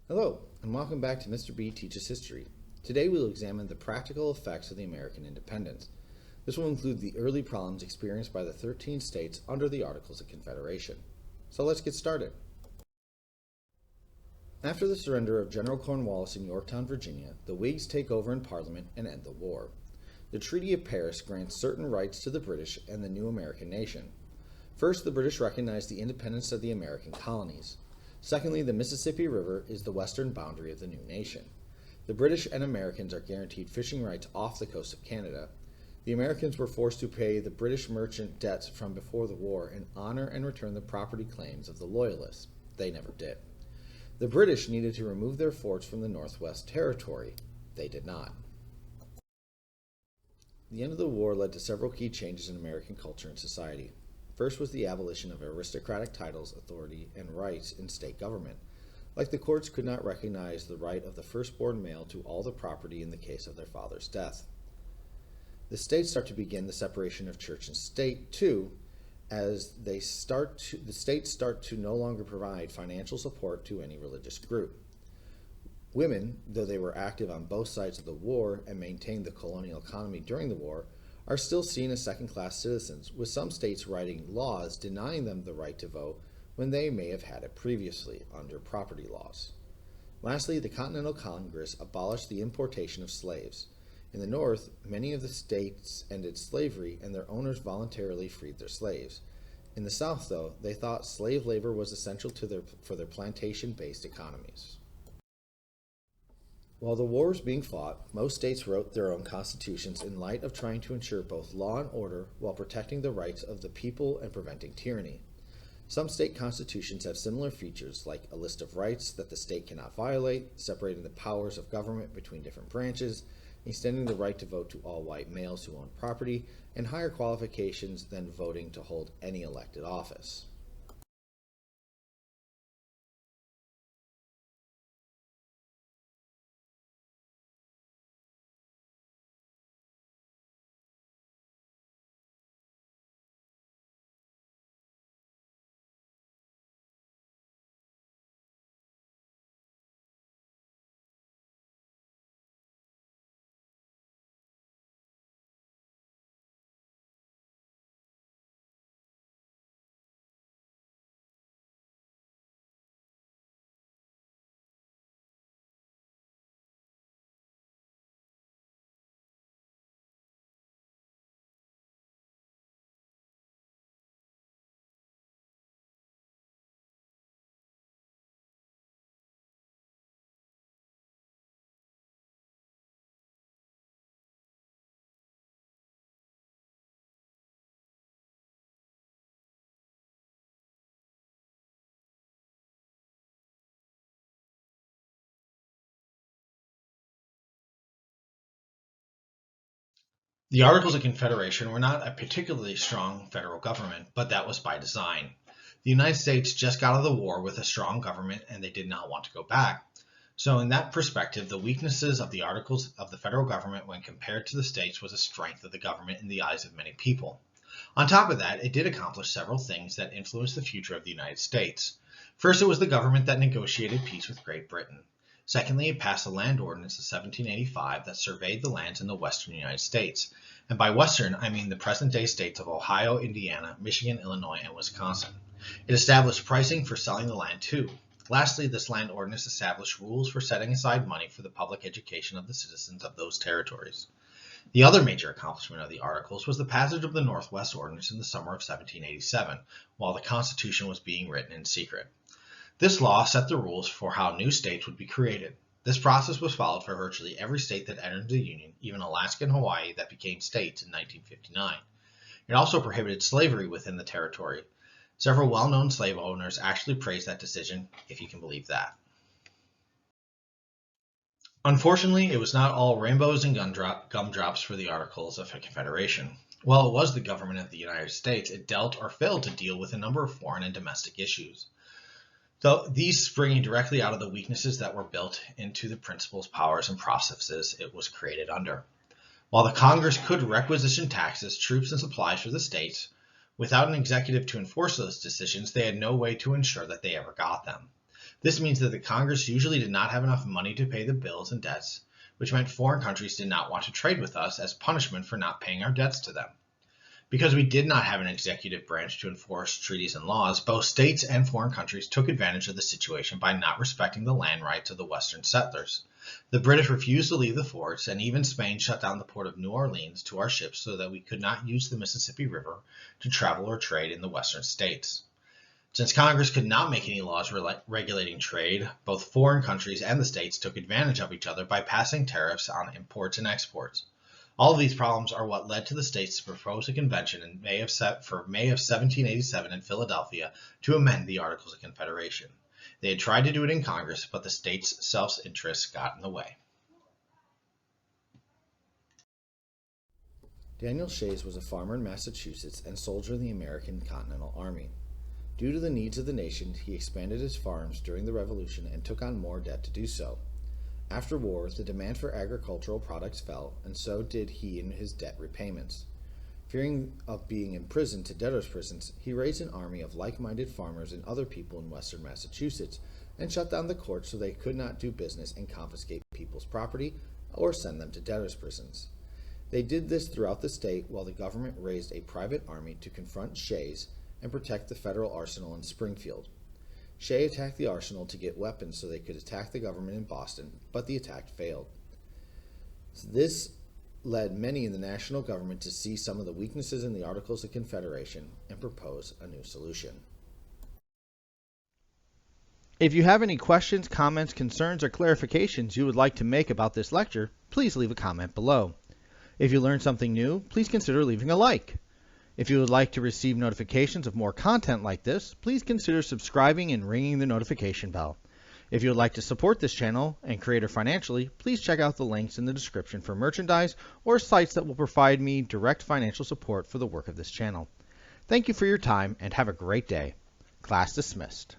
Hello, and welcome back to Mr. B Teaches History. Today we will examine the practical effects of the American independence. This will include the early problems experienced by the 13 states under the Articles of Confederation. So let's get started. After the surrender of General Cornwallis in Yorktown, Virginia, the Whigs take over in Parliament and end the war. The Treaty of Paris grants certain rights to the British and the new American nation. First, the British recognize the independence of the American colonies. Secondly, the Mississippi River is the western boundary of the new nation. The British and Americans are guaranteed fishing rights off the coast of Canada. The Americans were forced to pay the British merchant debts from before the war and honor and return the property claims of the Loyalists. They never did. The British needed to remove their forts from the Northwest Territory. They did not. The end of the war led to several key changes in American culture and society. First was the abolition of aristocratic titles, authority, and rights in state government. Like the courts could not recognize the right of the firstborn male to all the property in the case of their father's death. The states start to begin the separation of church and state, too, as the states start to no longer provide financial support to any religious group. Women, though they were active on both sides of the war and maintained the colonial economy during the war, are still seen as second-class citizens, with some states writing laws denying them the right to vote when they may have had it previously under property laws. Lastly, the Continental Congress abolished the importation of slaves. In the North, many of the states ended slavery and their owners voluntarily freed their slaves. In the South, though, they thought slave labor was essential for their plantation-based economies. While the war was being fought, most states wrote their own constitutions in light of trying to ensure both law and order while protecting the rights of the people and preventing tyranny. Some state constitutions have similar features, like a list of rights that the state cannot violate, separating the powers of government between different branches, extending the right to vote to all white males who own property, and higher qualifications than voting to hold any elected office. The Articles of Confederation were not a particularly strong federal government, but that was by design. The United States just got out of the war with a strong government and they did not want to go back. So, in that perspective, the weaknesses of the Articles of the federal government when compared to the states was a strength of the government in the eyes of many people. On top of that, it did accomplish several things that influenced the future of the United States. First, it was the government that negotiated peace with Great Britain. Secondly, it passed a land ordinance of 1785 that surveyed the lands in the western United States. And by western, I mean the present-day states of Ohio, Indiana, Michigan, Illinois, and Wisconsin. It established pricing for selling the land too. Lastly, this land ordinance established rules for setting aside money for the public education of the citizens of those territories. The other major accomplishment of the Articles was the passage of the Northwest Ordinance in the summer of 1787, while the Constitution was being written in secret. This law set the rules for how new states would be created. This process was followed for virtually every state that entered the Union, even Alaska and Hawaii that became states in 1959. It also prohibited slavery within the territory. Several well-known slave owners actually praised that decision, if you can believe that. Unfortunately, it was not all rainbows and gumdrops for the Articles of Confederation. While it was the government of the United States, it dealt or failed to deal with a number of foreign and domestic issues. So these springing directly out of the weaknesses that were built into the principles, powers, and processes it was created under. While the Congress could requisition taxes, troops, and supplies for the states, without an executive to enforce those decisions, they had no way to ensure that they ever got them. This means that the Congress usually did not have enough money to pay the bills and debts, which meant foreign countries did not want to trade with us as punishment for not paying our debts to them. Because we did not have an executive branch to enforce treaties and laws, both states and foreign countries took advantage of the situation by not respecting the land rights of the Western settlers. The British refused to leave the forts, and even Spain shut down the port of New Orleans to our ships so that we could not use the Mississippi River to travel or trade in the Western states. Since Congress could not make any laws regulating trade, both foreign countries and the states took advantage of each other by passing tariffs on imports and exports. All of these problems are what led to the states to propose a convention in May of 1787 in Philadelphia to amend the Articles of Confederation. They had tried to do it in Congress, but the states' self-interest got in the way. Daniel Shays was a farmer in Massachusetts and soldier in the American Continental Army. Due to the needs of the nation, he expanded his farms during the Revolution and took on more debt to do so. After war, the demand for agricultural products fell, and so did he in his debt repayments. Fearing of being imprisoned to debtors' prisons, he raised an army of like-minded farmers and other people in western Massachusetts and shut down the courts so they could not do business and confiscate people's property or send them to debtors' prisons. They did this throughout the state while the government raised a private army to confront Shays and protect the federal arsenal in Springfield. Shay attacked the arsenal to get weapons so they could attack the government in Boston, but the attack failed. This led many in the national government to see some of the weaknesses in the Articles of Confederation and propose a new solution. If you have any questions, comments, concerns, or clarifications you would like to make about this lecture, please leave a comment below. If you learned something new, please consider leaving a like. If you would like to receive notifications of more content like this, please consider subscribing and ringing the notification bell. If you would like to support this channel and creator financially, please check out the links in the description for merchandise or sites that will provide me direct financial support for the work of this channel. Thank you for your time and have a great day. Class dismissed.